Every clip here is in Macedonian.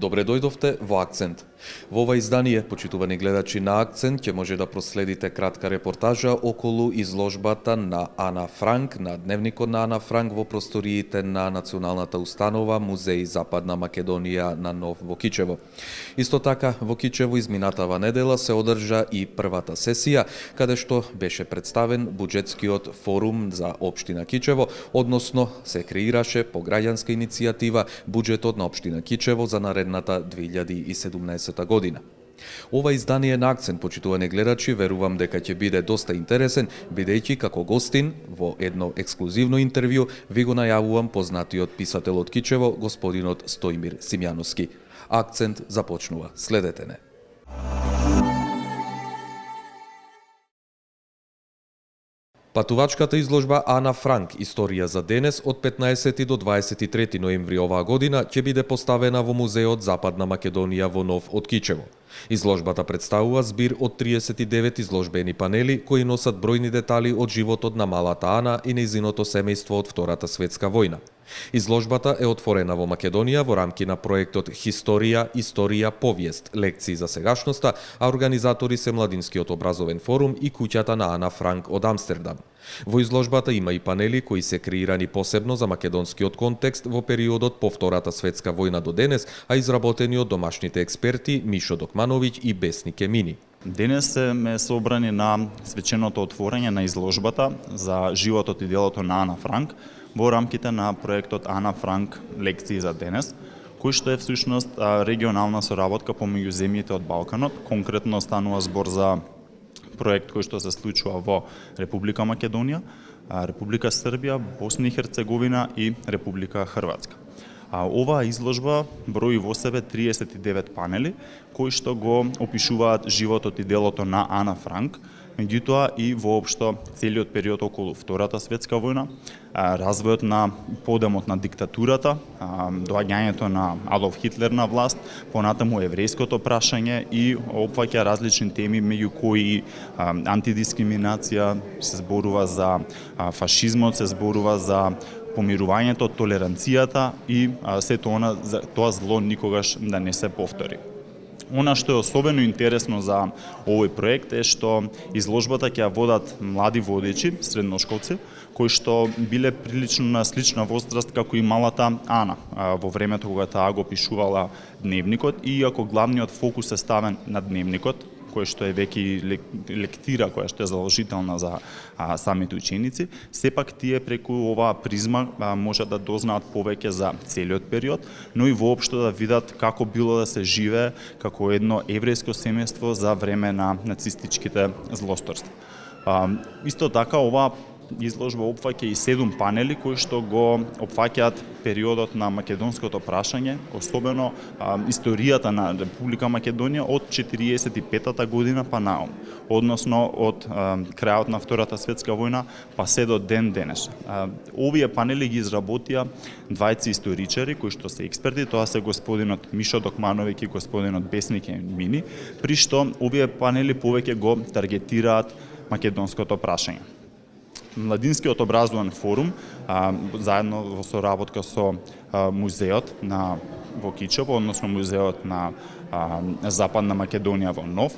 Добре дојдовте во Акцент. Во ова издание, почитувани гледачи на Акцент, ќе може да проследите кратка репортажа околу изложбата на Ана Франк, на дневникот на Ана Франк во просториите на Националната установа Музеј Западна Македонија на Нов во Кичево. Исто така, во Кичево изминатава недела се одржа и првата сесија, каде што беше представен буџетскиот форум за општина Кичево, односно се креираше по граѓанска иницијатива буџетот на општина Кичево за наредната 2017 година. Ова издание на Акцент, почитувани гледачи, верувам дека ќе биде доста интересен, бидејќи како гостин во едно ексклузивно интервју ви го најавувам познатиот писател од Кичево, господинот Стоимир Симјановски. Акцент започнува. Следете не. Патувачката изложба Ана Франк, Историја за денес, од 15 до 23 ноември оваа година ќе биде поставена во Музеот Западна Македонија во Нов од Кичево. Изложбата представува збир од 39 изложбени панели кои носат бројни детали од животот на малата Ана и нејзиното семејство од Втората светска војна. Изложбата е отворена во Македонија во рамки на проектот Хисторија, Историја, Повиест, лекции за сегашноста, а организатори се Младинскиот образовен форум и куќата на Ана Франк од Амстердам. Во изложбата има и панели кои се креирани посебно за македонскиот контекст во периодот по Втората светска војна до денес, а изработени од домашните експерти Мишо Докмановиќ и Бесник Емини. Денес сме собрани на свеченото отворање на изложбата за животот и делото на Ана Франк во рамките на проектот Ана Франк лекции за денес, кој што е всушност регионална соработка помеѓу земјите од Балканот. Конкретно станува збор за проект кој што се случува во Република Македонија, Република Србија, Босна и Херцеговина и Република Хрватска. Оваа изложба брои во себе 39 панели кои што го опишуваат животот и делото на Ана Франк, меѓутоа и воопшто целиот период околу Втората светска војна, развојот на подемот на диктатурата, доаѓањето на Адолф Хитлер на власт, понатаму еврејското прашање и опфаќа различни теми меѓу кои антидискриминација, се зборува за фашизмот, се зборува за помирувањето, толеранцијата и сето тоа зло никогаш да не се повтори. Она што е особено интересно за овој проект е што изложбата ќе ја водат млади водечи, средношколци, кои што биле прилично на слична возраст како и малата Ана во времето кога таа го пишувала дневникот, и иако главниот фокус е ставен на дневникот, кој што е веќе лектира која што е задолжителна за самите ученици, сепак тие преку оваа призма можат да дознаат повеќе за целиот период, но и воопшто да видат како било да се живее како едно еврејско семејство за време на нацистичките злосторства. Исто така, оваа изложба опфаќа и 7 панели кои што го опфаќаат периодот на македонското прашање, особено историјата на Република Македонија од 45-та година па наум, односно од крајот на Втората светска војна па се до ден денес. Овие панели ги изработија двајци историчари кои што се експерти, тоа се господинот Мишо Докмановиќ и господинот Бесник Емини, при што овие панели повеќе го таргетираат македонското прашање. Младинскиот образован форум, заедно во соработка со музеот во Кичево, односно музеот на Западна Македонија во Нов,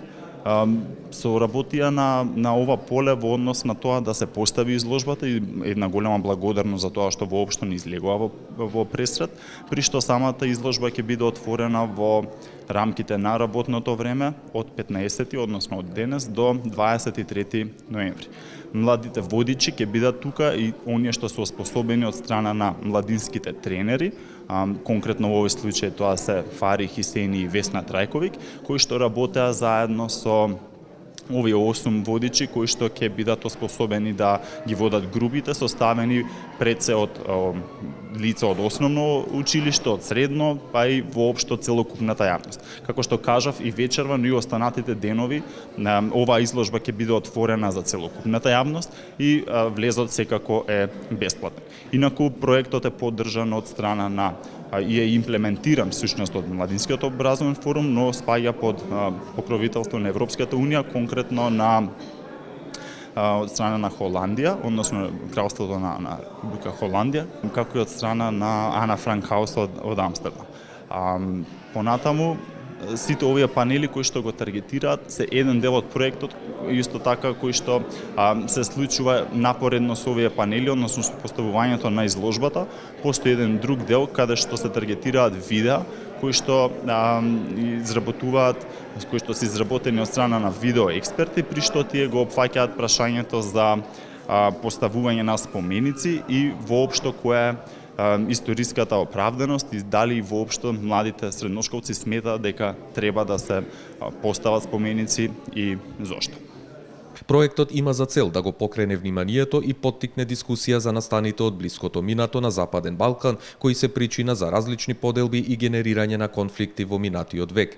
соработија на ова поле во однос на тоа да се постави изложбата, и една голема благодарност за тоа што воопшто не излегува во пресред, при што самата изложба ќе биде отворена во рамките на работното време од 15, односно од денес до 23 ноември. Младите водичи ќе бидат тука и оние што се оспособени од страна на младинските тренери, конкретно во овој случај тоа се Фари Хисени и Весна Трајковиќ, кои што работеа заедно со овие 8 водичи кои што ќе бидат оспособени да ги водат групите составени пред се од лица од основно училиште, од средно, па и воопшто целокупната јавност. Како што кажав и вечерва, но и останатите денови, оваа изложба ќе биде отворена за целокупната јавност и влезот секако е бесплатен. Инаку проектот е поддржан од страна на и е имплементиран всушност од Младинскиот образовен форум, но спаѓа под покровителство на Европската унија, конкретно на од страна на Холандија, односно кралството на Република Холандија, како и од страна на Ана Франк Хаус од Амстердам. Понатаму, сите овие панели кои што го таргетираат се еден дел од проектот, исто така кои што се случува напоредно со овие панели, односно со поставувањето на изложбата, постои еден друг дел каде што се таргетираат видеа кои што изработуваат, кои што се изработени од страна на видео експерти, при што тие го опфаќаат прашањето за поставување на споменици и воопшто која е историската оправданост и дали воопшто младите средношколци сметаат дека треба да се постават споменици и зошто. Проектот има за цел да го покрене вниманието и поттикне дискусија за настаните од блиското минато на Западен Балкан, кои се причина за различни поделби и генерирање на конфликти во минатиот век.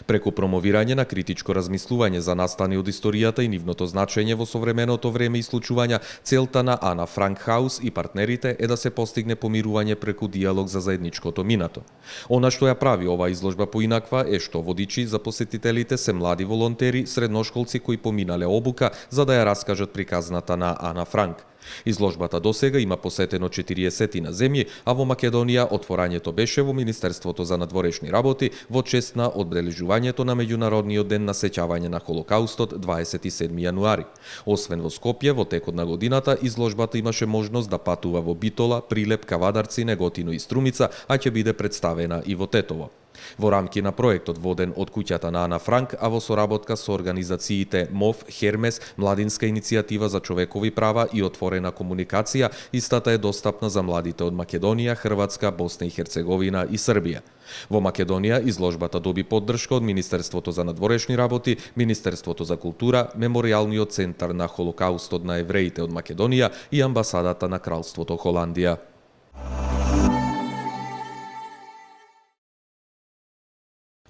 Преку промовирање на критичко размислување за настани од историјата и нивното значење во современото време и случувања, целта на Ана Франк Хаус и партнерите е да се постигне помирување преку диалог за заедничкото минато. Она што ја прави оваа изложба поинаква е што водичи за посетителите се млади волонтери, средношколци кои поминале обука за да ја раскажат приказната на Ана Франк. Изложбата досега има посетено 40 на земји, а во Македонија отворањето беше во Министерството за надворешни работи во чест на одбележувањето на Меѓународниот ден на сеќавање на Холокаустот 27 јануари. Освен во Скопје, во текот на годината изложбата имаше можност да патува во Битола, Прилеп, Кавадарци, Неготино и Струмица, а ќе биде представена и во Тетово. Во рамки на проектот воден од куќата на Ана Франк, а во соработка со организациите МОВ, Хермес, Младинска иницијатива за човекови права и отворена комуникација, истата е достапна за младите од Македонија, Хрватска, Босна и Херцеговина и Србија. Во Македонија изложбата доби поддршка од Министерството за надворешни работи, Министерството за култура, Меморијалниот центар на Холокаустот на евреите од Македонија и амбасадата на Кралството Холандија.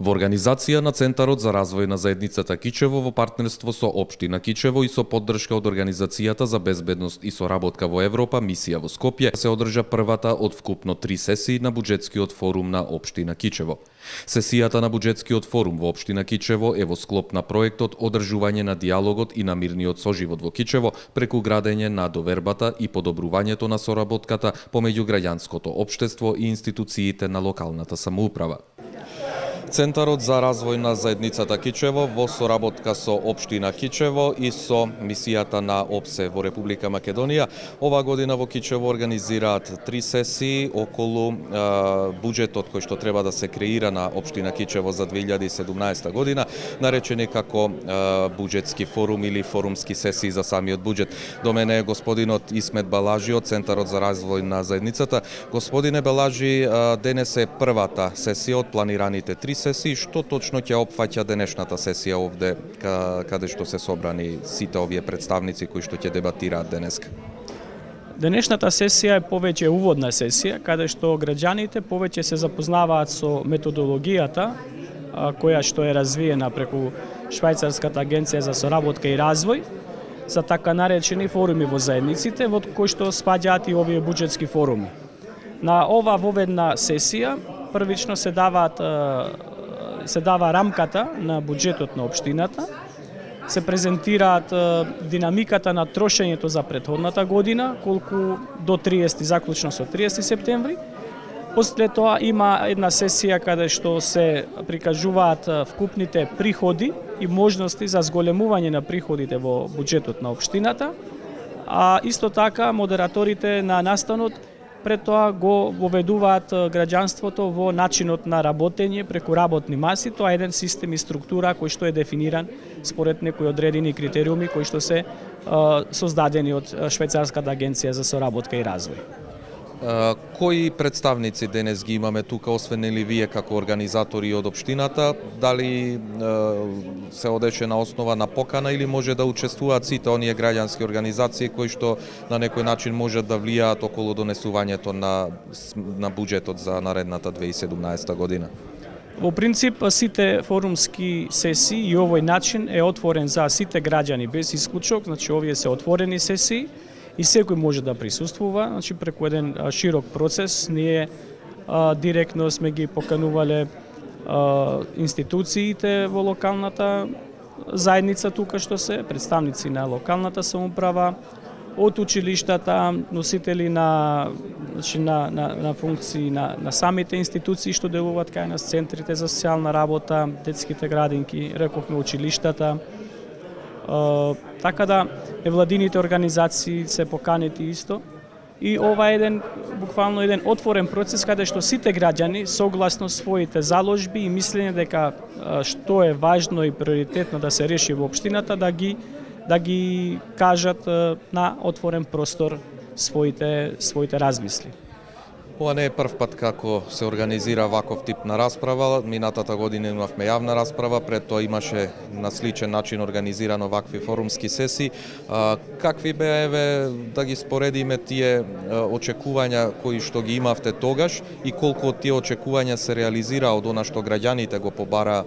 Во организација на Центарот за развој на заедницата Кичево во партнерство со Општина Кичево и со поддршка од Организацијата за безбедност и соработка во Европа, мисија во Скопје, се одржа првата од вкупно 3 сесии на буџетскиот форум на Општина Кичево. Сесијата на буџетскиот форум во Општина Кичево е во склоп на проектот Одржување на диалогот и на мирниот соживот во Кичево преку градење на довербата и подобрувањето на соработката помеѓу граѓанското општество и институциите на локалната самоуправа. Центарот за развој на заедницата Кичево во соработка со Општина Кичево и со мисијата на ОПСЕ во Република Македонија оваа година во Кичево организираат 3 сесии околу буџетот кој што треба да се креира на Општина Кичево за 2017 година, наречени како буџетски форум или форумски сесии за самиот буџет. До мене е господинот Исмет Балажи од Центарот за развој на заедницата. Господине Балажи, денес е првата сесија од планираните 3 сесии. Што точно ќе опфаќа денешната сесија овде, каде што се собрани сите овие представници кои што ќе дебатираат денеска? Денешната сесија е повеќе уводна сесија, каде што граѓаните повеќе се запознаваат со методологијата која што е развиена преку Швајцарската агенција за соработка и развој, за така наречени форуми во заедниците, во кои што спаѓаат и овие буџетски форуми. На ова воведна сесија првично се дава рамката на буџетот на општината, се презентираат динамиката на трошењето за претходната година, колку до 30, заклучно со 30 септември. После тоа има една сесија каде што се прикажуваат вкупните приходи и можности за зголемување на приходите во буџетот на општината, а исто така модераторите на настанот пред тоа го воведуваат граѓанството во начинот на работење преку работни маси. Тоа е еден систем и структура кој што е дефиниран според некои одредени критериуми кои што се создадени од Швајцарската агенција за соработка и развој. Кои представници денес ги имаме тука, освен нели вие како организатори од општината? Дали се одеше на основа на покана или може да учествуваат сите оние граѓански организации кои што на некој начин можат да влијаат околу донесувањето на буџетот за наредната 2017 година? Во принцип, сите форумски сесии и овој начин е отворен за сите граѓани без исклучок, значи овие се отворени сесии и секој може да присуствува, значи преку еден широк процес. Ние директно сме ги поканувале институциите во локалната заедница тука што се, представници на локалната самоуправа, од училиштата, носители на функции на самите институции што делуваат кај нас, центрите за социјална работа, детските градинки, рековме училиштата. Така да невладините организации се поканети исто. И ова е буквално еден отворен процес каде што сите граѓани согласно своите заложби и мислење дека што е важно и приоритетно да се реши во општината, да ги кажат на отворен простор своите размисли. Ова не е прв пат како се организира ваков тип на расправа. Минатата година имавме јавна расправа, пред тоа имаше на сличен начин организирано вакви форумски сесии. Какви беа, да ги споредиме тие очекувања кои што ги имавте тогаш и колку од тие очекувања се реализира од она што граѓаните го побара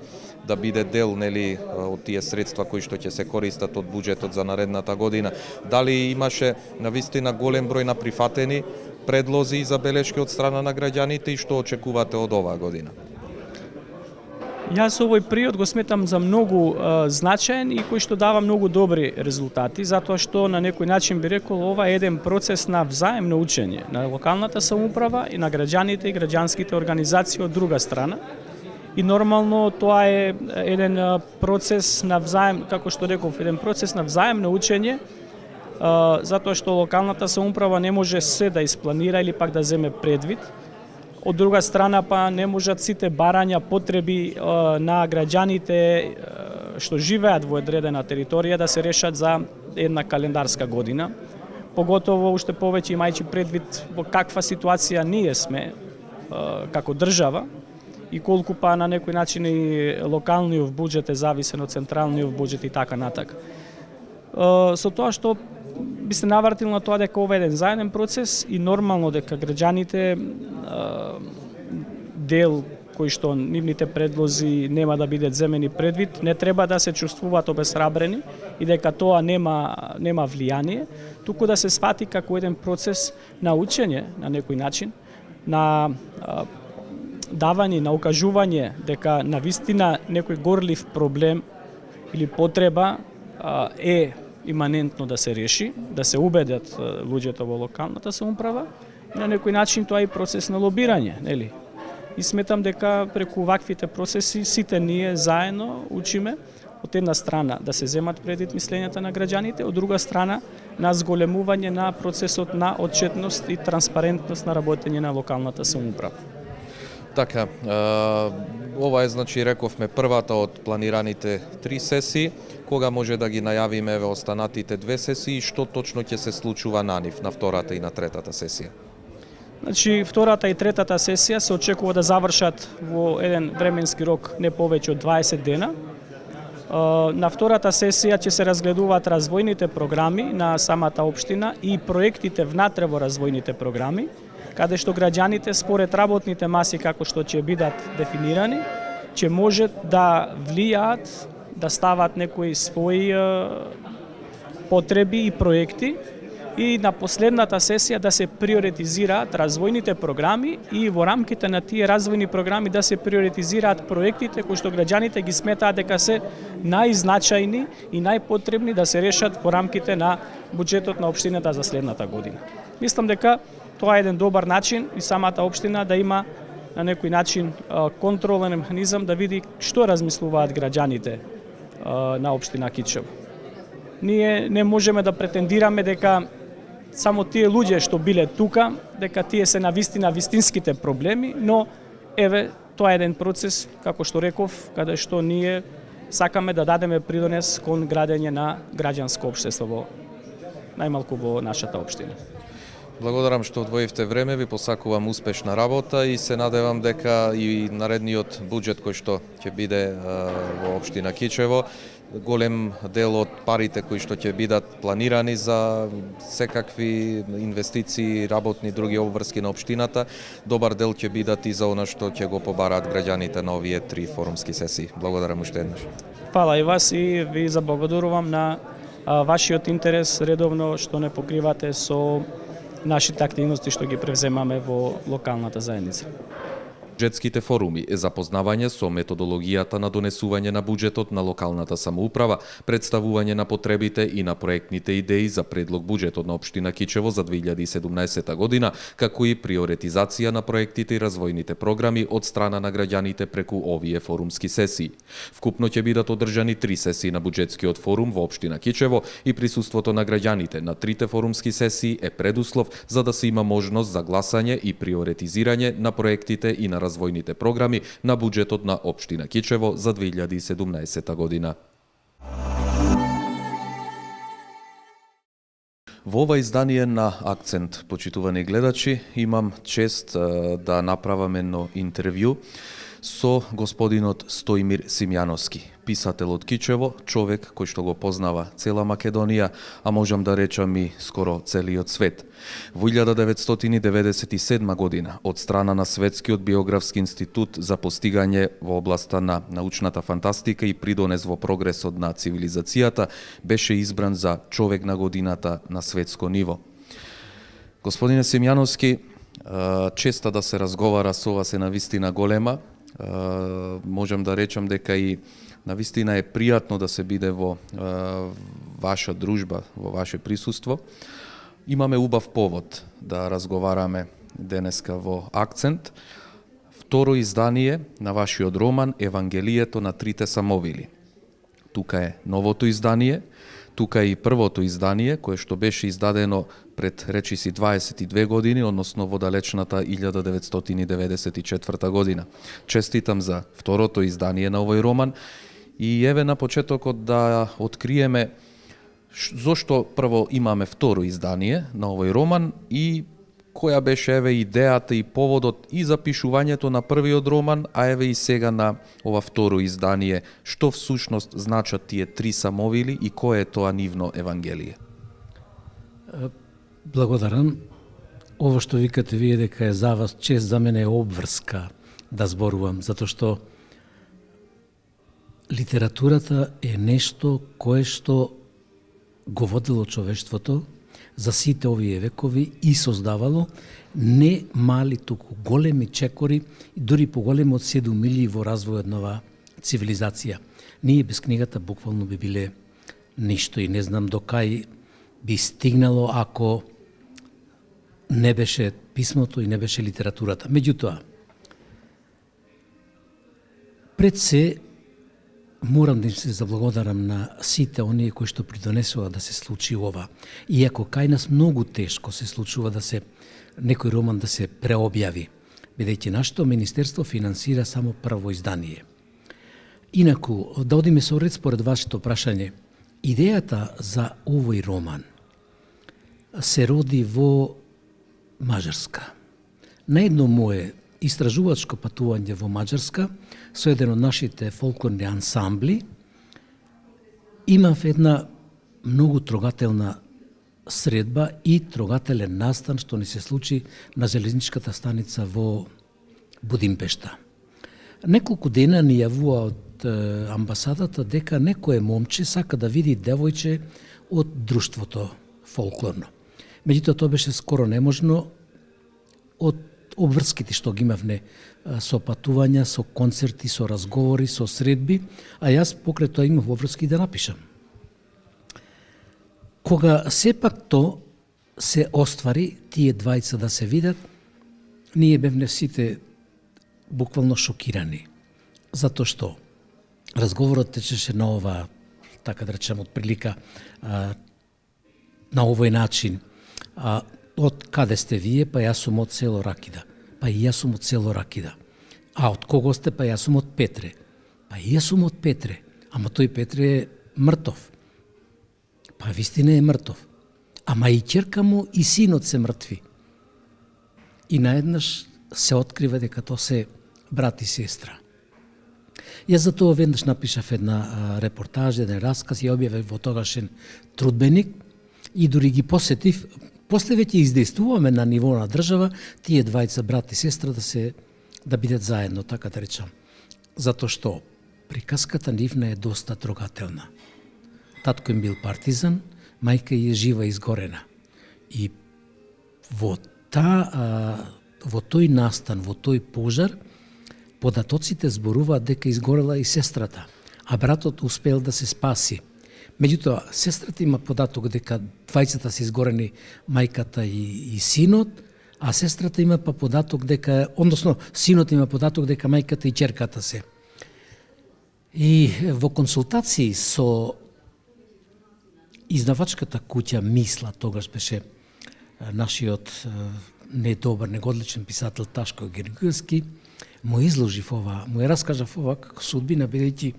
да биде дел нели од тие средства кои што ќе се користат од буџетот за наредната година? Дали имаше навистина голем број на прифатени предлози и забелешки од страна на граѓаните и што очекувате од оваа година? Јас овој период го сметам за многу значаен и кој што дава многу добри резултати, затоа што на некој начин би рекол ова е еден процес на взаемно учење на локалната самоуправа и на граѓаните и граѓанските организации од друга страна. И нормално тоа е еден процес на како што реков, еден процес на взаемно учење, затоа што локалната самоуправа не може се да испланира или пак да земе предвид. Од друга страна па не можат сите барања, потреби на граѓаните што живеат во одредена територија да се решат за една календарска година. Поготово уште повеќе имајќи предвид во каква ситуација ние сме како држава и колку па на некој начин и локалниот буџет е зависен од централниот буџет и така натака. Со тоа што би се навратил на тоа дека ова е еден заеден процес и нормално дека граѓаните дел кои што нивните предлози нема да бидат земени предвид, не треба да се чувствуваат обесрабрени и дека тоа нема влијание, туку да се свати како еден процес на учење на некој начин, на давање, на укажување дека навистина некој горлив проблем или потреба е иманентно да се реши, да се убедат луѓето во локалната самоуправа и на некој начин тоа е процес на лобирање, нели? И сметам дека преку ваквите процеси сите ние заедно учиме од една страна да се земат предвид мислењата на граѓаните, од друга страна на зголемување на процесот на отчетност и транспарентност на работење на локалната самоуправа. Така, ова е, значи, рековме, првата од планираните 3 сесии. Кога може да ги најавиме во останатите 2 сесии и што точно ќе се случува на нив, на втората и на третата сесија? Значи, втората и третата сесија се очекува да завршат во еден временски рок не повеќе од 20 дена. На втората сесија ќе се разгледуваат развојните програми на самата општина и проектите внатре во развојните програми, каде што граѓаните според работните маси како што ќе бидат дефинирани, ќе можат да влијаат, да стават некои своји потреби и проекти и на последната сесија да се приоритизираат развојните програми и во рамките на тие развојни програми да се приоритизираат проектите кои што граѓаните ги сметаат дека се најзначајни и најпотребни да се решат во рамките на буџетот на општината за следната година. Мислам дека тоа е еден добар начин и самата општина да има на некој начин контролен механизам да види што размислуваат граѓаните на општина Кичево. Ние не можеме да претендираме дека само тие луѓе што биле тука, дека тие се навистина вистинските проблеми, но еве тоа е еден процес, како што реков, каде што ние сакаме да дадеме придонес кон градење на граѓанско општество најмалку во нашата општина. Благодарам што одвоивте време, ви посакувам успешна работа и се надевам дека и наредниот буџет кој што ќе биде во општина Кичево, голем дел од парите кои што ќе бидат планирани за секакви инвестиции, работни други обврски на општината, добар дел ќе бидат и за она што ќе го побараат граѓаните на овие 3 форумски сесии. Благодарам уште еднаш. Фала и вас и ви заблагодарувам на вашиот интерес редовно што не покривате со нашите активности што ги превземаме во локалната заедница. Буџетските форуми е запознавање со методологијата на донесување на буџетот на локалната самоуправа, представување на потребите и на проектните идеи за предлог буџетот на општина Кичево за 2017 година, како и приоритизација на проектите и развојните програми од страна на граѓаните преку овие форумски сесии. Вкупно ќе бидат одржани 3 сесии на буџетскиот форум во општина Кичево и присуството на граѓаните на 3 форумски сесии е предуслов за да се има можност за гласање и приоритизирање на проектите и на развојните програми на буџетот на општина Кичево за 2017 година. Во ова издание на Акцент, почитувани гледачи, имам чест да направам едно интервју со господинот Стоимир Симјановски, писател од Кичево, човек кој што го познава цела Македонија, а можам да речам и скоро целиот свет. Во 1997 година, од страна на Светскиот биографски институт за постигање во областа на научната фантастика и придонес во прогресот на цивилизацијата, беше избран за човек на годината на светско ниво. Господине Симјановски, честа да се разговара со вас е навистина голема. Можам да речам дека и навистина е пријатно да се биде во ваша дружба, во ваше присуство. Имаме убав повод да разговараме денеска во Акцент. Второ издание на вашиот роман Евангелието на трите самовили. Тука е новото издание, тука е и првото издание, кое што беше издадено пред речиси 22 години, односно во далечната 1994 година. Честитам за второто издание на овој роман и еве на почетокот да откриеме зошто прво имаме второ издание на овој роман и која беше еве идејата и поводот и за пишувањето на првиот роман, а еве и сега на ова второ издание, што всушност значат тие 3 самовили и кое е тоа нивно евангелие? Благодарам. Ово што викате вие дека е за вас чест, за мене е обврска да зборувам, затоа што литературата е нешто кое што го водело човештвото за сите овие векови и создавало не мали, туку големи чекори, дури поголеми од 7 милии во развојот на оваа цивилизација. Ние без книгата буквално би биле ништо и не знам до кај би стигнало ако не беше писмото и не беше литературата. Меѓутоа, пред се морам да им се заблагодарам на сите оние кои што придонесува да се случи ова. Иако кај нас многу тешко се случува да се некој роман да се преобјави, бидејќи нашето министерство финансира само прво издание. Инаку, да одиме со ред според вашето прашање, идејата за овој роман се роди во Маđарска. На едно мое истражувачко патување во Маđарска со еден од нашите фолклорни ансамбли имав една многу трогателна средба и трогателен настан што ни се случи на железничката станица во Будимпешта. Неколку дена ни јавува од амбасадата дека некое момче сака да види девојче од друштвото фолклорно. Меѓутоа тоа беше скоро неможно од обврските што ги имавне со патувања, со концерти, со разговори, со средби, а јас покрај тоа имав обврски да напишам. Кога сепак то се оствари, тие двајца да се видат, ние бевне сите буквално шокирани. Затоа што разговорот течеше на ова, така да речем, од прилика на овој начин. Од каде сте вие? Па јас сум од село Ракида. Па и јас сум од село Ракида. А од кого сте? Па јас сум од Петре. Па и јас сум од Петре. Ама тој Петре е мртов. Па вистина е мртов. Ама и ќерка му и синот се мртви. и наеднаш се открива дека тоа се брат и сестра. Јас за тоа веднаш напишав една репортажа, еден расказ и објавив во тогашен трудбеник и дури ги посетив. После веќе издействуваме на ниво на држава тие двајца брат и сестра да бидат заедно, така да речам. Затоа што приказката нивна е доста трогателна. Татко им бил партизан, мајка е жива изгорена. И во тој настан, во тој пожар, податоците зборуваат дека изгорела и сестрата, а братот успел да се спаси. Меѓутоа, сестрата има податок дека двајцата се изгорени, мајката и синот, а сестрата има па податок дека, односно синот има податок дека мајката и ќерката се. И во консултации со издавачката куќа Мисла, тогаш беше нашиот недобар, негодличен писател Ташко Гергуевски, му изложив ова, му ја раскажав ова како судбина, бидејќи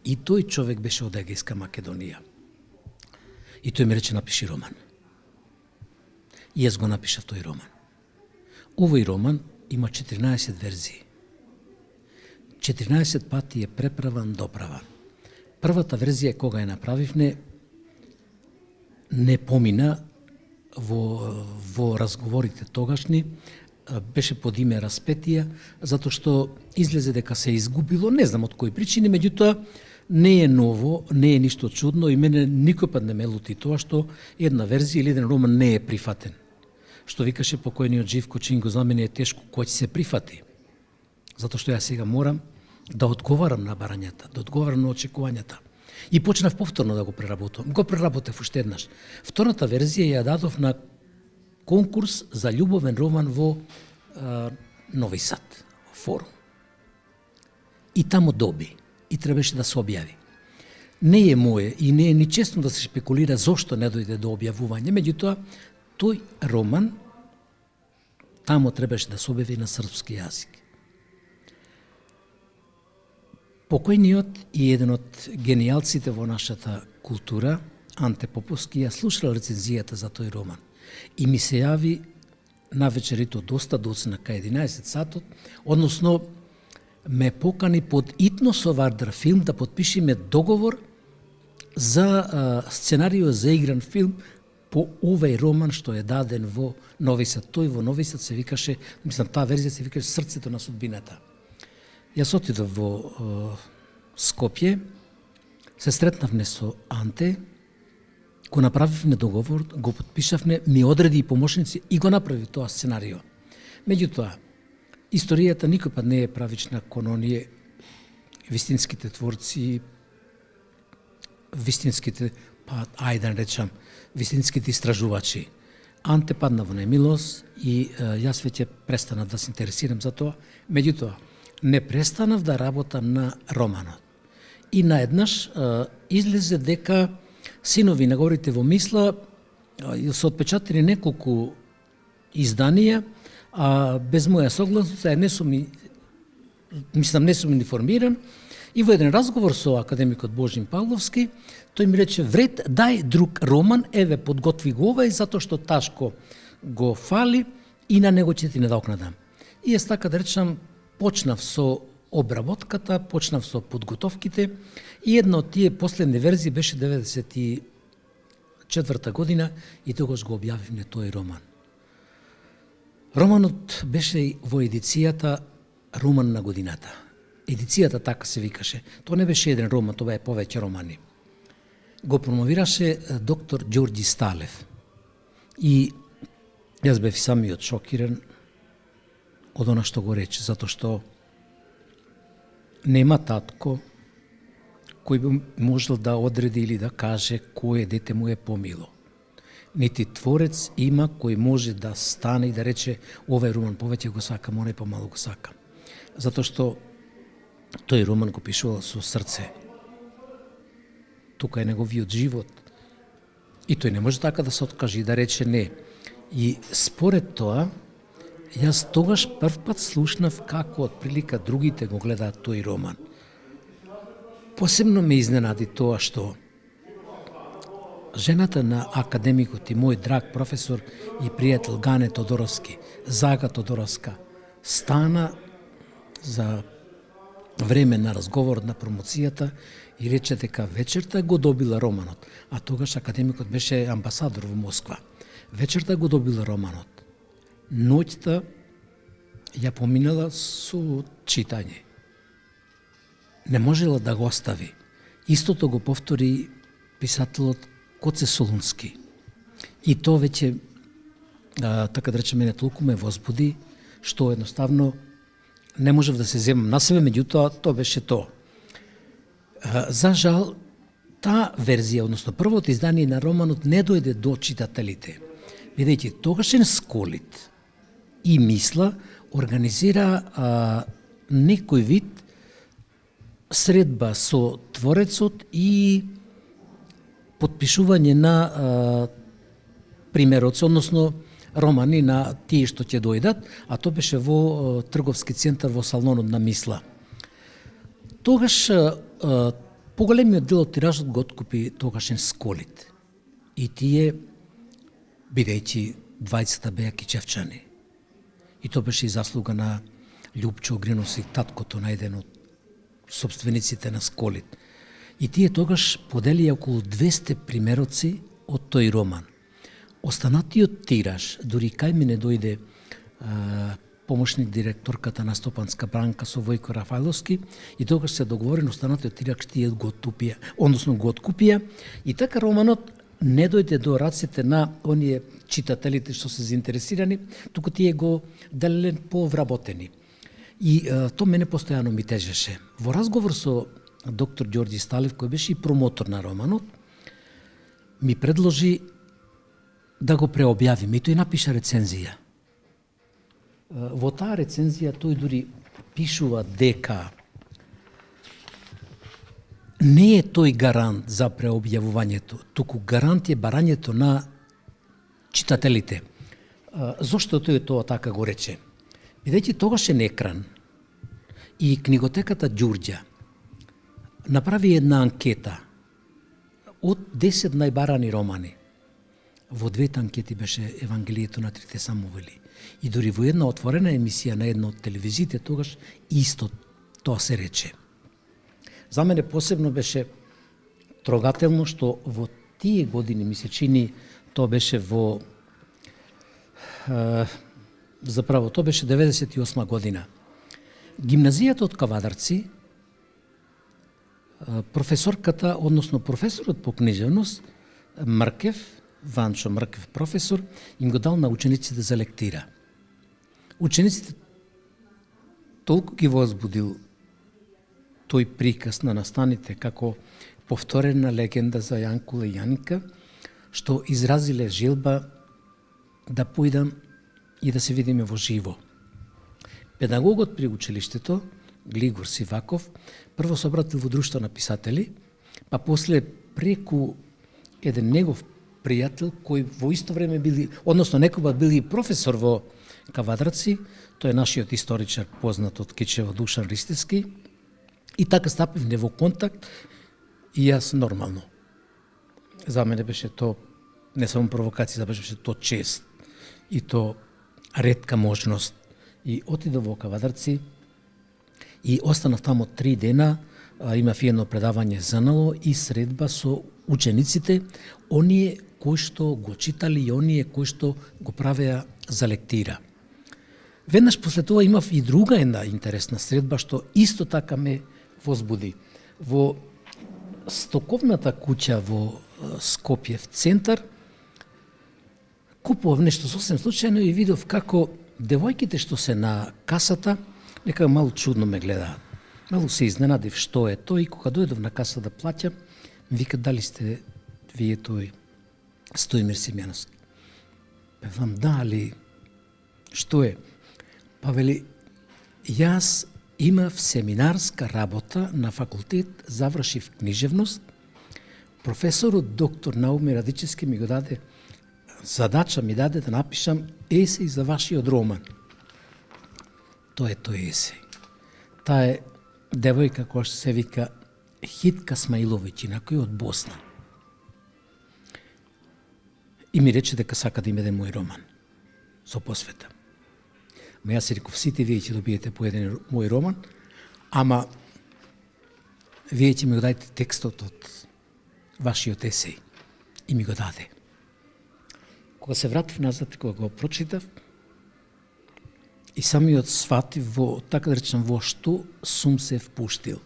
и тој човек беше од Егејска Македонија. И тој ми рече напиши роман. И јас го напишав тој роман. Овој роман има 14 верзии. 14 пати е преправан, доправан. Првата верзија кога ја направивме не помина во разговорите тогашни, беше под име Распетија, затоа што излезе дека се изгубило, не знам од кои причини, меѓутоа не е ново, не е ништо чудно и мене никој пат не ме лути тоа што една верзија или еден роман не е прифатен. Што викаше покојниот Живко Чинго, за мене е тешко кој ќе се прифати. Затоа што јас сега морам да одговарам на барањата, да одговарам на очекувањата. И почнав повторно да го преработувам. Го преработев уште еднаш. Втората верзија ја дадов на конкурс за љубовен роман во Нови Сад, форум. И тамо доби. И требаше да се објави. Не е мое и не е ни честно да се шпекулира зошто не дојде до објавување, меѓутоа тој роман тамо требаше да се објави на српски јазик. Покојниот и еден од генијалците во нашата култура, Анте Поповски, ја слушал рецензијата за тој роман и ми се јави на вечерито доста доцна кај 11 сатот, односно ме покани под Итносов Вардар филм да подпишиме договор за сценарио за игран филм по овој роман што е даден во Нови Сад. Тој во Нови Сад се викаше, мислам, таа верзија се викаше Срцето на судбината. Јас отидов во Скопје, се сретнавме со Анте, го направивме договор, го подпишавме, ми одреди и помошници и го направи тоа сценарио. Меѓутоа, историјата никој пат не е правична кон оние вистинските творци, вистинските, па ајде да речам, вистинските истражувачи. Анте падна во немилост и јас веќе престанав да се интересирам за тоа. Меѓутоа, не престанав да работам на романот. И наеднаш излезе дека Синови на горите во Мисла се отпечатени неколку изданија, а без моја согласност, не сум информиран, и во еден разговор со академикот Божин Павловски, тој ми рече, вред, дај друг роман, еве, подготви го овај, затоа што Ташко го фали и на него ќе ти не докнадам. И јас така да речам, почнав со обработката, почнав со подготовките и една од тие последни верзии беше 94 година и тогаш го објавивме тој роман. Романот беше во едицијата Роман на годината. Едицијата така се викаше. Тоа не беше еден роман, тоа е повеќе романи. Го промовираше доктор Ѓорѓи Сталев. И јас бев самиот шокиран од она што го рече, затоа што нема татко кој би можел да одреди или да каже кое дете му е помило. Нити творец има кој може да стане и да рече овој роман повеќе го сакам, оној помалку го сакам. Затоа што тој роман го пишувал со срце. Тука е неговиот живот. И тој не може така да се откаже и да рече не. И според тоа, јас тогаш прв пат слушнав како отприлика другите го гледаат тој роман. Посебно ме изненади тоа што жената на академикот и мој драг професор и пријател Гане Тодоровски, Зага Тодоровска, стана за време на разговорот на промоцијата и рече дека вечерта го добила романот, а тогаш академикот беше амбасадор во Москва. Вечерта го добила романот. Ноќта ја поминала со читање. Не можела да го остави. Истото го повтори писателот Коце Солунски. И то веќе, така да речеме, не толку ме возбуди, што едноставно не можев да се земам на себе, меѓутоа то беше то. За жал, таа верзија, односно првото издание на романот не дојде до читателите, бидејќи тогашен Сколит и Мисла организира некој вид средба со творецот и подпишување на примероци, односно романи на тие што ќе дојдат, а то беше во трговски центар во салонот на Мисла. Тогаш поголемиот дел од тиражот го откупи тогашен Сколит. И тие, бидејќи двајцата беа кичевчани. И то беше и заслуга на Љупчо Огринос и таткото на еден од собствениците на Сколит. И тие тогаш поделија околу 200 примероци од тој роман. Останатиот тираж, дури кај мене дојде помошник директорката на Стопанска банка со Војко Рафајловски и тогаш се договорено останатиот тираж тие го откупија, односно го откупија и така романот не дојде до раците на оние читателите што се заинтересирани, туку тие го делеле повработени. И то мене постојано ми тежеше. Во разговор со доктор Ѓорѓи Сталев, кој беше и промотор на романот, ми предложи да го преобјавиме и тој напиша рецензија. Во таа рецензија тој дури пишува дека не е тој гарант за преобјавувањето, туку гарант е барањето на читателите. Зошто тој тоа така го рече? Бидејќи тогашен екран и книготеката Ѓурѓа направи една анкета од 10 најбарани романи. Во двете анкети беше Евангелието на трите Самуили. И дури во една отворена емисија на една од телевизиите тогаш исто тоа се рече. За мене посебно беше трогателно што во тие години ми се чини тоа беше во заправо тоа беше 98 година. Гимназијата од Кавадарци, професорката, односно професорот по книжевност Мркев, Ванчо Мркев професор, им го дал на учениците за лектира. Учениците толку ги возбудил тој приказ на настаните како повторена легенда за Јанкула и Јаника, што изразиле желба да појдам и да се видиме во живо. Педагогот при училиштето, Глигор Сиваков, прво се обратил во друштво на писатели, па после преку еден негов пријател кој во исто време били, односно некогаш били професор во Кавадраци, тој е нашиот историчар познат од Кичево Душан Ристевски, и така стапивме во контакт и јас нормално. За мене беше то не само провокација, беше то чест и то ретка можност. И отидов во Кавадарци и останав тамо 3 дена, имав едно предавање ЗНЛО и средба со учениците, оние кои што го читали и оние кои што го правеа за лектира. Веднаш после тоа имав и друга една интересна средба што исто така ме возбуди. Во стоковната куќа во Скопјев центар купував нешто сосем случајно и видов како девојките што се на касата некако малку чудно ме гледаат. Малку се изненадив што е тој и кога дојдов на каса да плаќам, ми викат дали сте вие тој Стоимир Симјановски. Певам да, али што е? Па вели, јас имав семинарска работа на факултет, завршив книжевност, професорот доктор Наумир Радичевски ми го даде задача, ми даде да напишам есеј за вашиот роман. Тоа е тој есеј. Таа е девојка која се вика Хитка Смаиловиќ, инако од Босна. и ми рече дека сака да има еден мој роман со посвета. Ма јас си реков, сите вие ќе добиете по еден мој роман, ама вие ќе ми го дадете текстот од вашиот есеј. И ми го даде. Кога се вратив назад, кога го прочитав, и самиот сватив во, така да речем, во што сум се впуштил.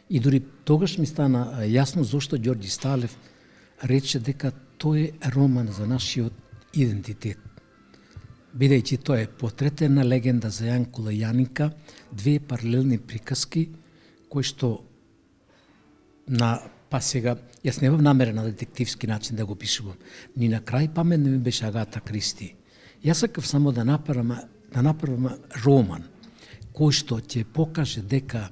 И дури тогаш ми стана јасно зошто Ѓорѓи Сталев рече дека тој е роман за нашиот идентитет. Бидејќи тоа е потретена легенда за Јанкула и Јаника, две паралелни приказки кои што па сега, јас немам намера на детективски начин да го пишувам. Ни на крај памет не ми беше Агата Кристи. Јас сакав само да направам роман кој што ќе покаже дека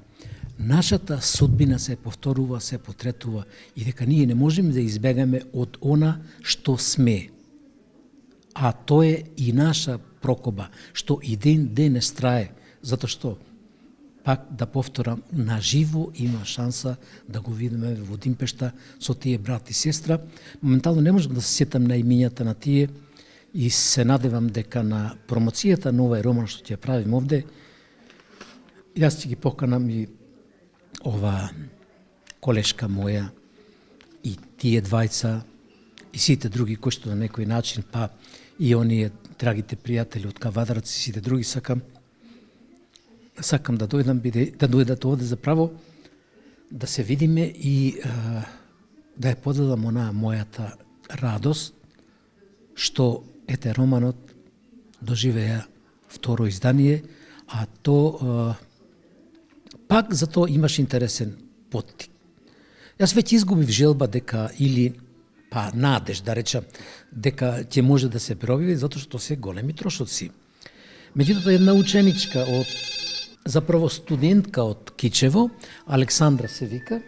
нашата судбина се повторува, се потретува и дека ние не можеме да избегаме од она што сме. А тоа е и наша прокоба, што и ден денес трае, затоа што пак да повторам, на живо има шанса да го видиме во Димпешта со тие брат и сестра. Моментално не можам да се сетам на имињата на тие и се надевам дека на промоцијата на овај роман што ќе правим овде, јас ќе ги поканам и ова колешка моја и тие двајца и сите други кои што на некој начин, па и оние драгите пријатели од Кавадарец и сите други сакам да дојдат овде заправо да се видиме и да ја поделам онаа мојата радост што ете романот доживеа второ издание, а то пак за тоа имаш интересен поттик. Јас веќе изгубив желба дека или надеж да речам дека ќе може да се пробиви затоа што се големи трошоци. Меѓутоа една ученичка заправо студентка од Кичево, Александра се вика,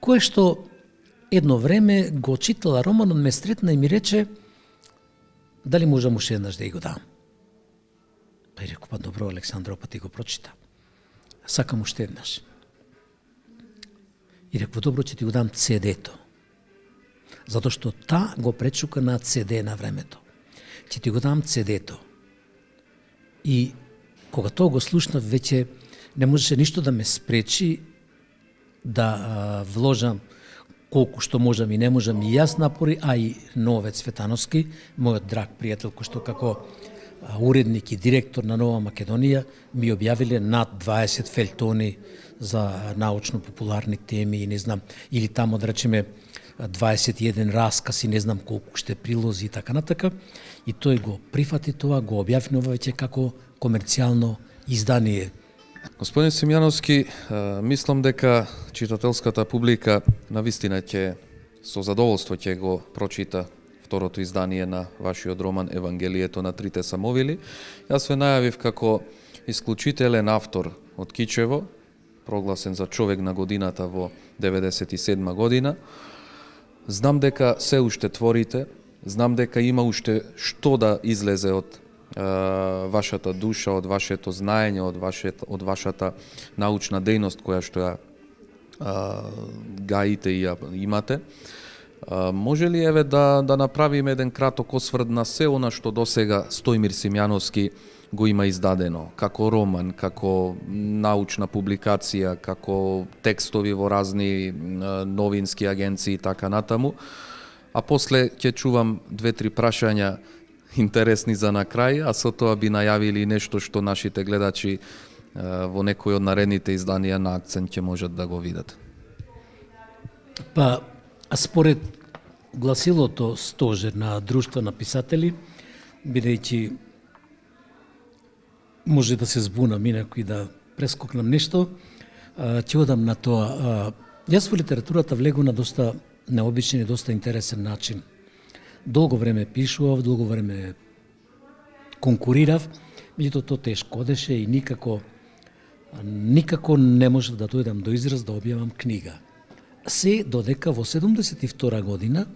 која што едно време го читала романот, ме сретна и ми рече дали можам уште еднаш да ја го дам. Па и реков, добро, Александро, па ти го прочита. Сакам уште еднаш. И реков, добро, ќе ти го дам CD-то. Затоа што та го пречука на CD на времето. Ќе ти го дам CD-то. И кога тоа го слушнав, веќе не можеше ништо да ме спречи да вложам колку што можам и не можам и јас напори, а и Нове Цветановски, мојот драг пријател, кој што како уредник и директор на Нова Македонија ми објавиле над 20 фелтони за научно-популарни теми и не знам, или тамо да речеме 21 расказ и не знам колку ще прилози и така натака. И тој го прифати тоа, го објави веќе како комерцијално издание. Господин Симјановски, мислам дека читателската публика навистина ќе со задоволство ќе го прочита второто издание на вашиот роман Евангелието на трите самовили. Јас ве најавив како исклучителен автор од Кичево, прогласен за човек на годината во 97 година. Знам дека се уште творите, знам дека има уште што да излезе од вашата душа, од вашето знаење, од вашата научна дејност која што ја гаите и ја имате. Може ли еве да направиме еден краток осврт на се она што досега Стојмир Симјановски го има издадено, како роман, како научна публикација, како текстови во разни новински агенции и така натаму. А после ќе чувам 2-3 прашања интересни за на крај, а со тоа би најавили нешто што нашите гледачи во некој од наредните изданија на Акцент ќе можат да го видат. Па, според гласилото Стожер на Друштво на писатели, бидејќи може да се збунам и некој да прескокнам нешто, ќе одам на тоа. Јас во литературата влегу на доста необичен и доста интересен начин. Долго време пишував, долго време конкурирав, меѓутоа тоа тешко одеше и никако не можев да дојдам до израз да објавам книга. Се додека во 72 година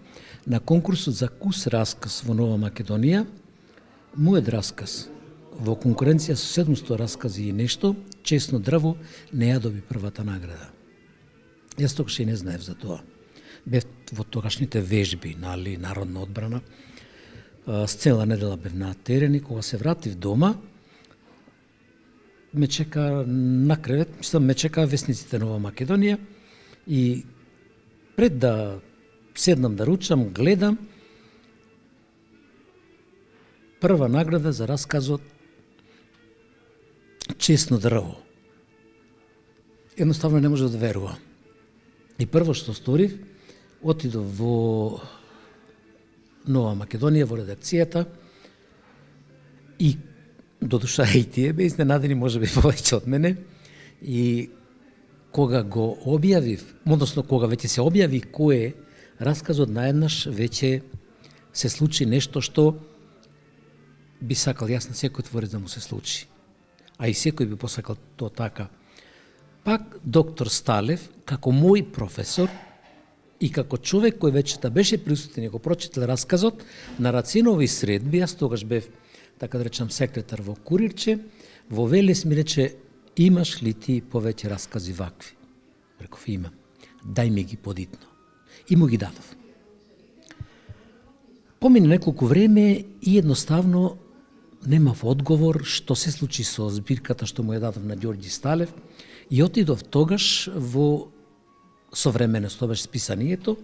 на конкурсот за Кус расказ во Нова Македонија, мојот расказ во конкуренција со 700 раскази и нешто, Чесно дрво, не ја доби првата награда. Јас тогаш и не знаев за тоа. бев во тогашните вежби, нали, народна одбрана. С цела недела бев на терен и кога се вратив дома, ме чека на кревет, ме чека весниците Нова Македонија и пред да седнам да ручам, гледам прва награда за расказот Честно дрво. Едноставно не може да верувам. И прво што сторив, отидов во Нова Македонија, во редакцијата, и додуша и тие бе изненадени, може би повеќе од мене, и кога го објавив, односно кога веќе се објави кој е расказот, наеднаш веќе се случи нешто што би сакал јас на секој творец да му се случи. А и секој би посакал тоа така. Пак доктор Сталев, како мој професор и како човек кој веќе да беше присутен и го прочитал расказот, на Рацинови средби, јас тогаш бев, така да речам, секретар во Курирче, во Велес ми рече: имаш ли ти повеќе раскази вакви? Реков: имам. Дај ми ги подитно. И му ги дадов. Помине неколку време и едноставно немав одговор што се случи со збирката што му ја дадов на Ѓорѓи Сталев, и отидов тогаш во Современост, тоа беше списанието,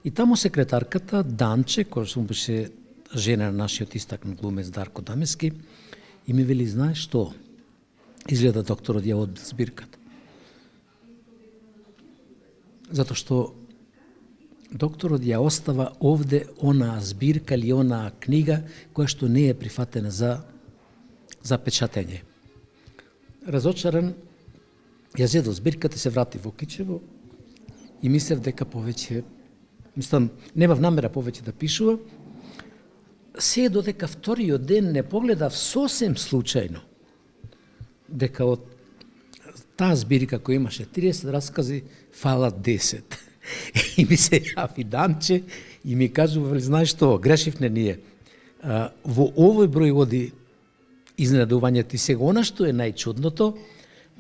и таму секретарката Данче, која што беше жена на нашиот истакнат глумец Дарко Дамески, и ми вели: знаеш што, изгледа докторот ја одбил збирката. Затоа што докторот ја остава овде онаа збирка или онаа книга која што не е прифатена за печатење. Разочаран, ја зедов збирката, се врати во Кичево и мислев дека повеќе, немав намера повеќе да пишува. Се додека вториот ден не погледав сосем случајно дека од таа збирка која имаше 30 раскази фалат 10. И ми се јави Данче и ми кажува: знаеш што, грешивме ние. Во овој број оди изненадувањето. И сега она што е најчудното,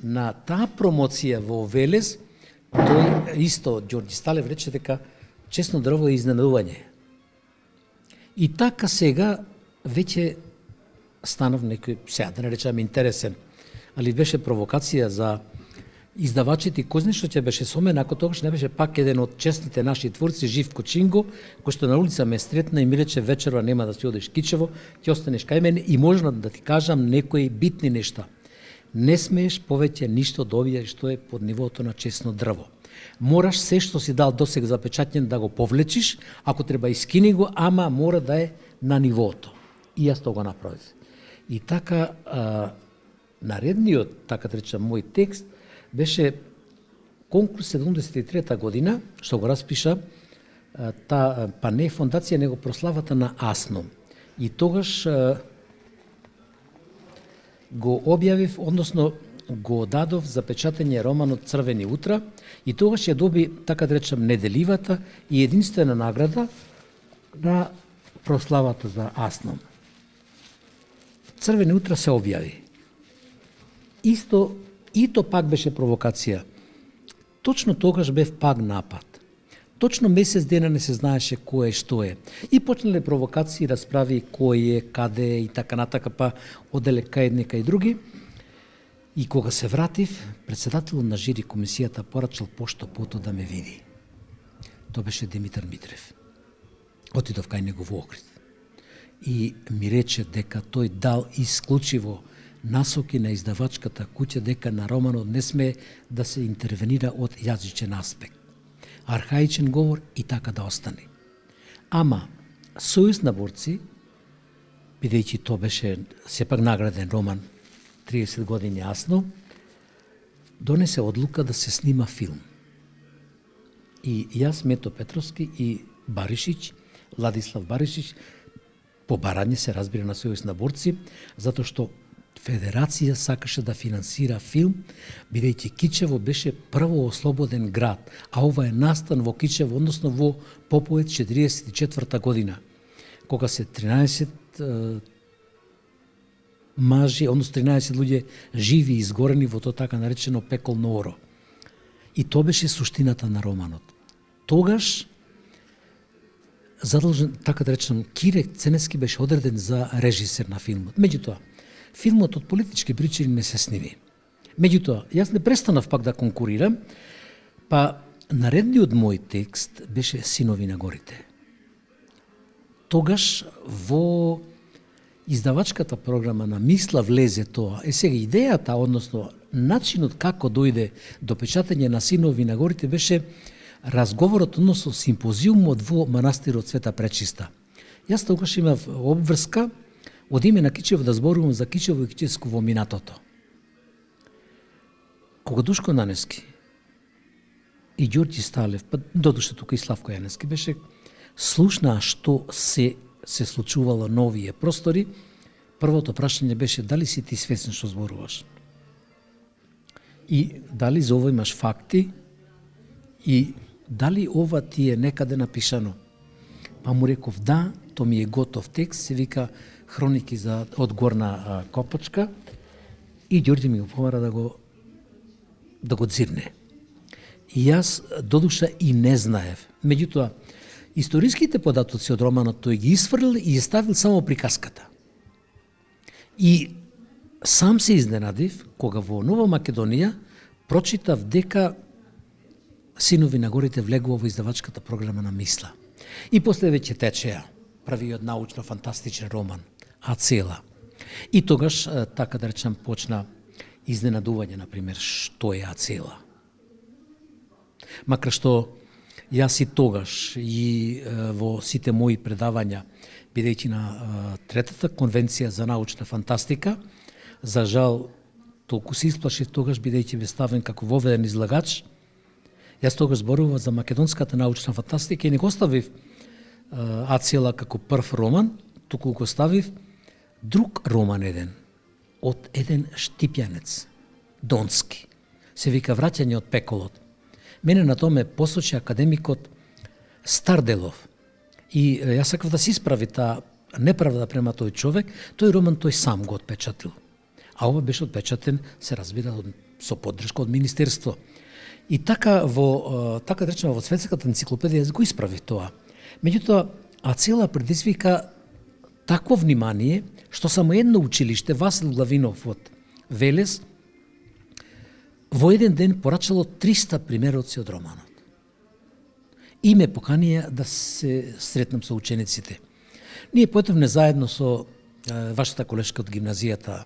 на таа промоција во Велес, тој исто Ѓорѓи Сталев рече дека Честно дрво е изненадување. И така сега веќе станав некој, сега да не речам интересен, али беше провокација за издавачите. Кој знае што ќе беше со мене, ако тогаш не беше пак еден од честните наши творци, Живко Чинго, кој што на улица ме сретна и ми рече: вечерва нема да си одиш Кичево, ќе останеш кај мене и можна да ти кажам некои битни нешта. Не смееш повеќе ништо да објавиш што е под нивото на Честно дрво. Мораш се што си дал досега за печатен да го повлечиш, ако треба искини го, ама мора да е на нивото. И јас тоа го направив. И така, наредниот, така да речам, мој текст беше конкурс 73-та година, што го распиша па не фондација, него прославата на Асном. И тогаш го објавив, односно го дадов за печатење романот Црвени утра, и тогаш ја доби, така да речам, неделивата и единствена награда на прославата за Асном. Црвени утра се објави. Исто, и то пак беше провокација. Точно тогаш бев пак напад. Точно месец дена не се знаеше кој е, што е. И почнале провокации, расправи кој е, каде е и така натака, па оделе кај еднека и други. И кога се вратив, председателот на жири комисијата порачал пошто пото да ме види. Тоа беше Димитар Митрев. Отидов кај него во Охрид. И ми рече дека тој дал исклучиво насоки на издавачката куќа дека на романот не сме да се интервенира од јазичен аспект. Архаичен говор и така да остане. Ама, Сојуз на борци, бидејќи тоа беше сепак награден роман, 30 години јасно, донесе одлука да се снима филм. И јас, Мето Петровски и Баришич, Владислав Баришич, по барање се разбира на Сојуз на борци, затоа што Федерација сакаше да финансира филм, бидејќи Кичево беше прво ослободен град, а ова е настан во Кичево, односно во Поповец 44 година, кога се 13 мажи, односно 13 луѓе живи и изгорени во тоа така наречено пеколно оро. И тоа беше суштината на романот. Тогаш задолжен, така да речем, Кире Ценевски беше одреден за режисер на филмот. Меѓутоа, филмот од политички причини не се сними. Меѓутоа, јас не престанав пак да конкурирам, па наредниот мој текст беше Синови на горите. Тогаш во издавачката програма на Мисла влезе тоа. Сега идејата, односно начинот како дојде до печатање на Синови на горите беше разговорот, односно симпозиумот во манастирот Света Пречиста. Јас тогаш имав обврска од име на Кичево да зборувам за Кичево и Кичевско во минатото. Кога Душко Нанески и Ѓорѓи Сталев, па додуше тука и Славко Јанески, беше слушнаа што се случувало на овие простори, првото прашање беше дали си ти свесен што зборуваш? И дали за ова имаш факти? И дали ова ти е некаде напишано? Па му реков да, то ми е готов текст, се вика Хроники за од Горна Копачка, и Ѓорѓи ми го помара да го дзирне. И јас додуша и не знаев. Меѓутоа, историските податоци од романот тој ги исфрлил и ставил само приказката. И сам се изненадив кога во Нова Македонија прочитав дека Синови на горите влегува во издавачката програма на Мисла. И после веќе течеа правиот научно-фантастичен роман Ацела. И тогаш, така да речам, почна изненадување, например, што е Ацела. Макар што јас и тогаш и во сите мои предавања, бидејќи на третата конвенција за научна фантастика, за жал толку се исплашив тогаш, бидејќи бе ставен како воведен излагач, јас тогаш зборував за македонската научна фантастика и не го ставив Ацела како прв роман, туку го ставив друг роман еден, од еден штипјанец, Донски. Се вика Враќање од пеколот. Мене на тоа ме посочи академикот Старделов. И јас сакав да се исправи таа неправда према тој човек, тој роман тој сам го отпечатил. А ова беше отпечатен, се разбира, со поддршка од Министерство. И така така да речеме во Светската енциклопедија го исправи тоа. Меѓутоа, Ацела предизвика такво внимание, што само едно училиште, Васил Главинов од Велес, во еден ден порачало 300 примероци од романот. И ме поканија да се сретнам со учениците. Ние поетовме заедно со вашата колешка од гимназијата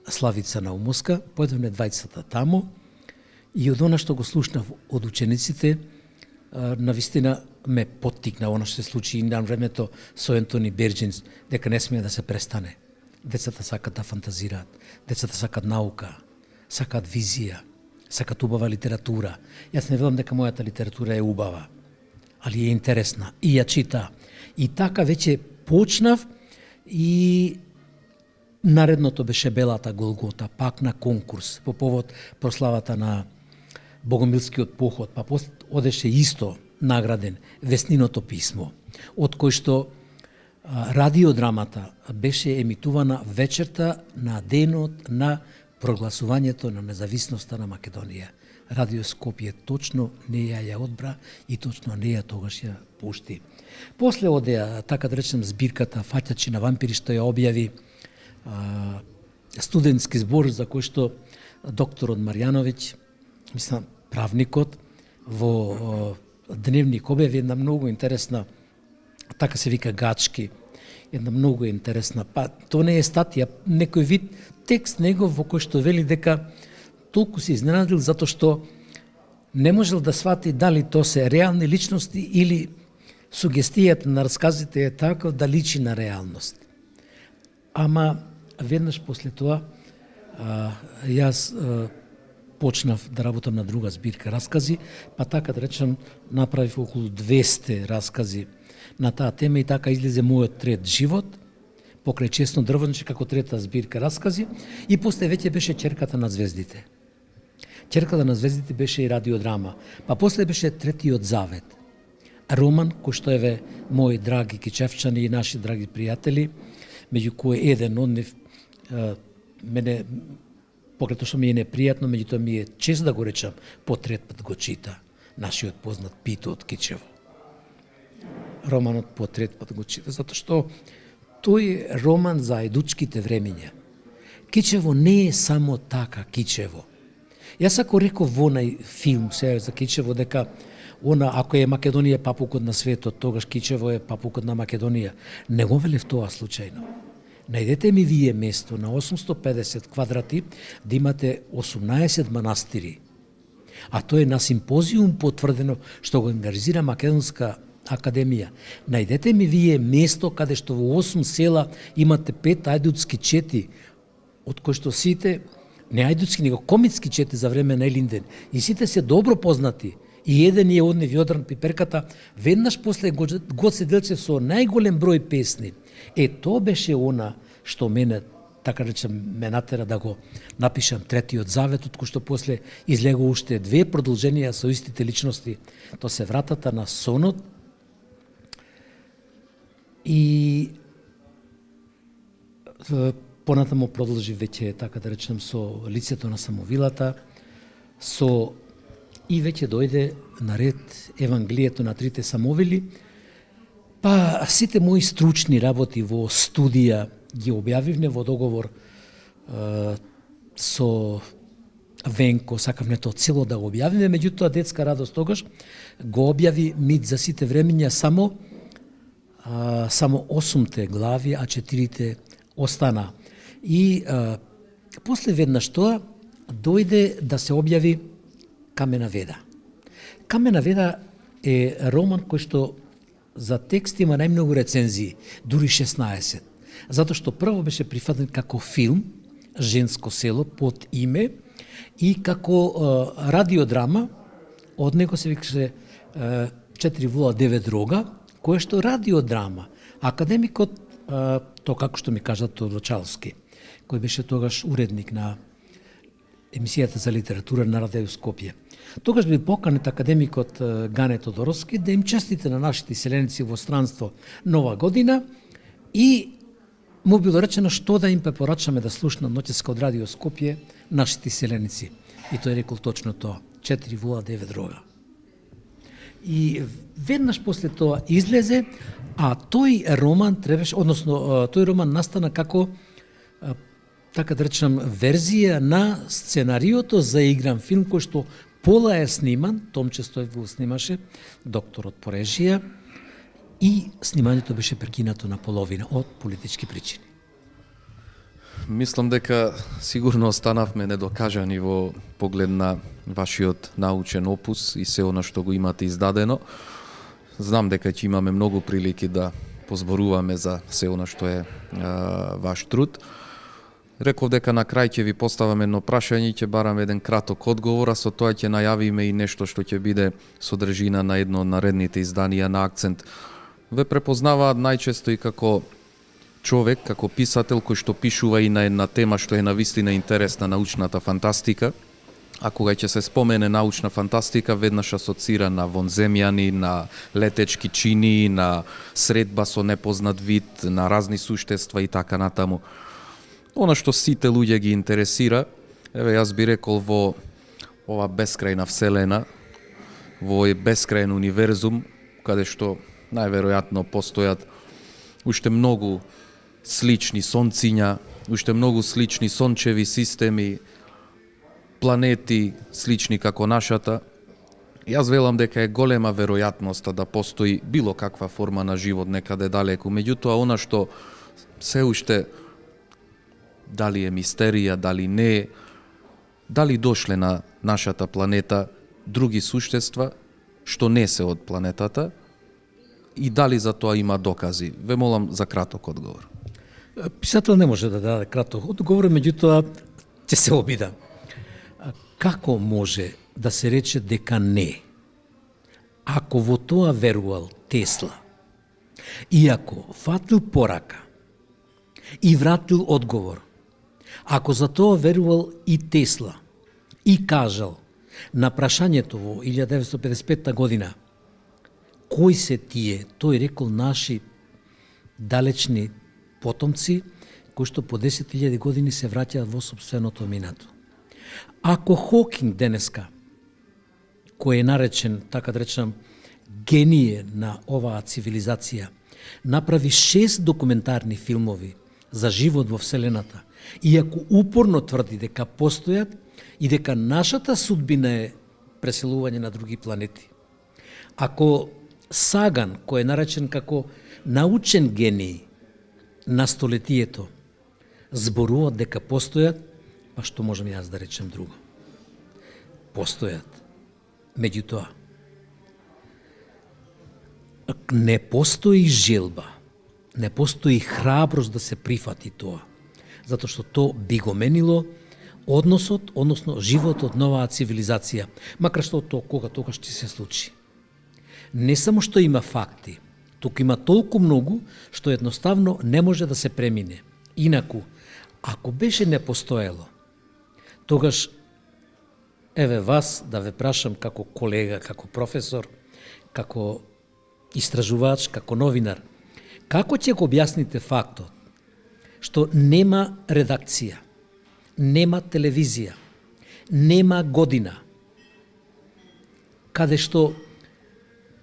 Славица Наумовска, поетовме двајцата тамо, и од она што го слушнав од учениците, навистина ме поттикна она што се случи и на времето со Ентони Берџинс, дека не смее да се престане. Децата сакат да фантазираат, децата сакат наука, сакат визија, сакат убава литература. Јас не велам дека мојата литература е убава, али е интересна и ја чита. И така веќе почнав и наредното беше Белата Голгота, пак на конкурс по повод прославата на Богомилскиот поход, па одеше исто награден Весниното писмо, од кој што радиодрамата беше емитувана вечерта на денот на прогласувањето на независноста на Македонија. Радио Скопје точно не ја одбра и точно не ја тогаш ја пушти. После одеа, така да речем, збирката Фаќачи на вампири, што ја објави студентски збор за кој што докторот Марјановиќ, мислам, правникот, во дневник објави една многу интересна, така се вика Гачки, една многу интересна, па то не е статија, некој вид текст негов во кој што вели дека толку се изненадил затоа што не можел да свати дали то се реални личности или сугестијата на расказите е така да личи на реалност. Ама веднаш после тоа јас почнав да работам на друга збирка раскази, па така да речем направив околу 200 раскази на таа тема и така излезе мојот трет живот, покрај Чесно дрвенче како трета збирка раскази и после веќе беше Ќерката на звездите. Ќерката на звездите беше и радиодрама, па после беше Третиот завет. Роман кој што еве мои драги кичевчани и наши драги пријатели, меѓу кои еден од нив мене покрај тоа што ми е непријатно, меѓутоа ми е чест да го речам, по трет пат го чита нашиот познат Пито од Кичево. романот по трет пат го чита, затоа што тој е роман за ајдучките времења. Кичево не е само така Кичево. Јас ако реков во онај филм се за Кичево дека ако е Македонија папукот на светот, тогаш Кичево е папукот на Македонија. Не го велев тоа случајно. Најдете ми вие место на 850 квадрати да имате 18 манастири. А тоа е на симпозиум потврдено што го организира Македонска академија. Најдете ми вие место каде што во 8 села имате 5 ајдутски чети, од кои што сите не ајдутски, него комитски чети за време на Елинден. И сите се добро познати. И еден е од нив Јодран Пиперката, веднаш после Гоце Делчев со најголем број песни. Тоа беше она што мене, така речем, ме натера да го напишам третиот завет, од кој што после излего уште 2 продолженија со истите личности. Тоа се Вратата на сонот и понатамо продолжи веќе, така да речем, со Лицето на самовилата, и веќе дојде на ред Евангелието на трите самовили, па сите мои стручни работи во студија ги објавивме во договор со Венко, сакавме тоа цело да го објавиме, меѓутоа Детска радост тогаш го објави Мит за сите времења само 8 глави, а 4 остана. И после веднаш тоа дојде да се објави Камена Веда. Камена Веда е роман кој што за текст има најмногу рецензии, дури 16. Затоа што прво беше прифатен како филм Женско село под име и како радиодрама, од него се викаше 409 Дрога, која што радиодрама. Академикот, тоа како што ми кажа Тодочалски, кој беше тогаш уредник на емисијата за литература на Радио Скопје. Тогаш би поканет академикот Гане Тодоровски да им честите на нашите иселеници во странство Нова година и му било речено што да им препорачаме да слушнат ноќеска од Радио Скопје нашите иселеници. И тој рекол точно тоа, 409 Дрога. И веднаш после тоа излезе, а тој роман требаше, односно тој роман настана како, така да речем, верзија на сценариото за игран филм кој што пола е сниман, Томче Стоев го снимаше, докторот по режија, и снимањето беше прекинато на половина од политички причини. Мислам дека сигурно останавме недокажани во поглед на вашиот научен опус и се она што го имате издадено. Знам дека ќе имаме многу прилики да позборуваме за се она што е ваш труд. Реков дека на крај ќе ви поставам едно прашање и ќе барам еден краток одговор, а со тоа ќе најавиме и нешто што ќе биде содржина на едно од наредните изданија на Акцент. Ве препознаваат најчесто и како човек, како писател кој што пишува и на една тема што е навистина интересна, научната фантастика. А кога ќе се спомене научна фантастика, веднаш асоцира на вонземјани, на летечки чини, на средба со непознат вид, на разни суштества и така натаму. Она што сите луѓе ги интересира, еве јас би рекол во ова бескрајна вселена, во бескрајен универзум, каде што најверојатно постојат уште многу слични сонциња, уште многу слични сончеви системи, планети слични како нашата. Јас велам дека е голема веројатноста да постои било каква форма на живот некаде далеку. Меѓутоа, она што се уште дали е мистерија, дали не е, дали дошле на нашата планета други суштества што не се од планетата и дали за тоа има докази. Ве молам за краток одговор. Писател не може да даде краток одговор, меѓутоа ќе се обидам. Како може да се рече дека не? Ако во тоа верувал Тесла, иако фатил порака и вратил одговор, ако за тоа верувал и Тесла и кажал на прашањето во 1955 година кои се тие, тој рекол наши далечни потомци кои што по 10.000 години се враќаат во сопственото минато. Ако Хокинг денеска, кој е наречен, така да речем, гение на оваа цивилизација, направи 6 документарни филмови за живот во Вселената, иако упорно тврди дека постојат и дека нашата судбина е преселување на други планети. Ако Саган, кој е наречен како научен гений на столетието, зборуваат дека постојат, па што можам јас да речем друго? Постојат. Меѓутоа, не постои желба, не постои храброст да се прифати тоа, затоа што то би го менило односот, односно животот на оваа цивилизација, макар што тоа кога тогаш ќе се случи. Не само што има факти, туку има толку многу што едноставно не може да се премине. Инаку, ако беше не постоело, тогаш еве вас да ве прашам како колега, како професор, како истражувач, како новинар, како ќе го објасните фактот што нема редакција, нема телевизија, нема година, каде што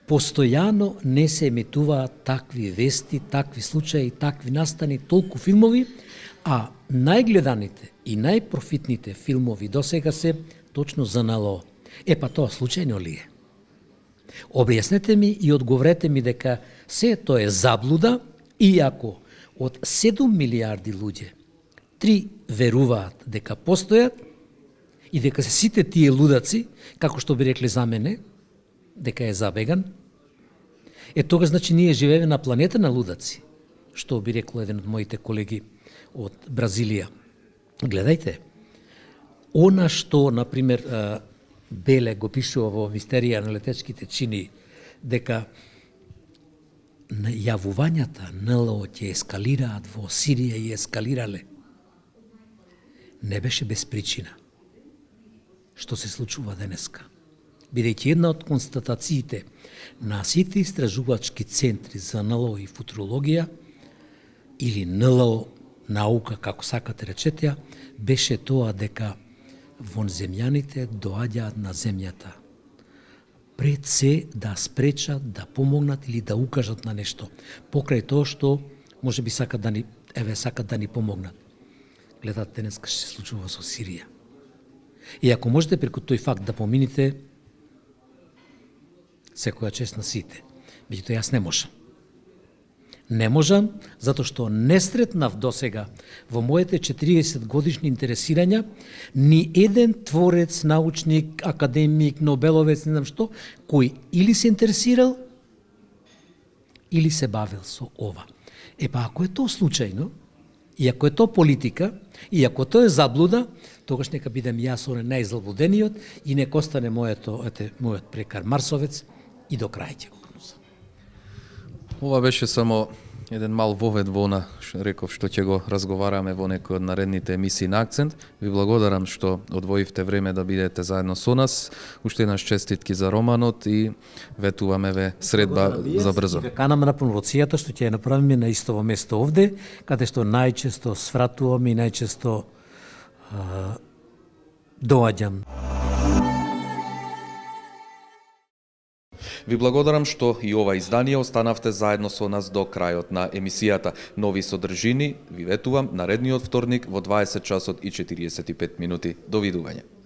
постојано не се емитуваат такви вести, такви случаи, такви настани, толку филмови, а најгледаните и најпрофитните филмови досега се точно за НЛО. Па тоа случајно ли е? Објаснете ми и одговорете ми дека се тоа е заблуда, иако од 7 милиарди луѓе 3 веруваат дека постојат и дека се сите тие лудаци, како што би рекле за мене, дека е забеган, тогаш значи ние живееме на планета на лудаци, што би рекло еден од моите колеги од Бразилија. Гледајте, она што, например, Беле го пишува во Мистерија на летечките чини, дека јавувањата НЛО ќе ескалираат во Сирија и ескалирале, не беше без причина што се случува денеска. Бидејќи една од констатациите на сите истражувачки центри за НЛО и футурологија, или НЛО наука, како сакате речете, беше тоа дека вонземјаните доаѓаат на земјата пред се да спречат, да помогнат или да укажат на нешто, покрај тоа што може би сакат да ни помогнат. Гледате, денеска што се случува со Сирија. И ако можете преку тој факт да помините, секоја чест на сите. Меѓутоа јас не можам. Не можам, затоа што не сретнав досега во моите 40 годишни интересирања ни еден творец, научник, академик, нобеловец, не знам што, кој или се интересирал, или се бавил со ова. Ако е тоа случајно, и ако е тоа политика, и ако тоа е заблуда, тогаш нека бидем јас оне најзаблудениот и нека остане мојот прекар Марсовец и до крај ќе го гнусам. Ова беше само еден мал вовед во она, реков, што ќе го разговараме во некој од наредните емисии на Акцент. Ви благодарам што одвоивте време да бидете заедно со нас. Уште еднаш честитки за романот и ветуваме ве средба за брзо. Ве канаме на промоцијата што ќе ја направиме на истово место овде, каде што најчесто свратуваме и најчесто доаѓам. Ви благодарам што и ова издание останавте заедно со нас до крајот на емисијата. Нови содржини ви ветувам наредниот вторник во 20 часот и 45 минути. Довидување.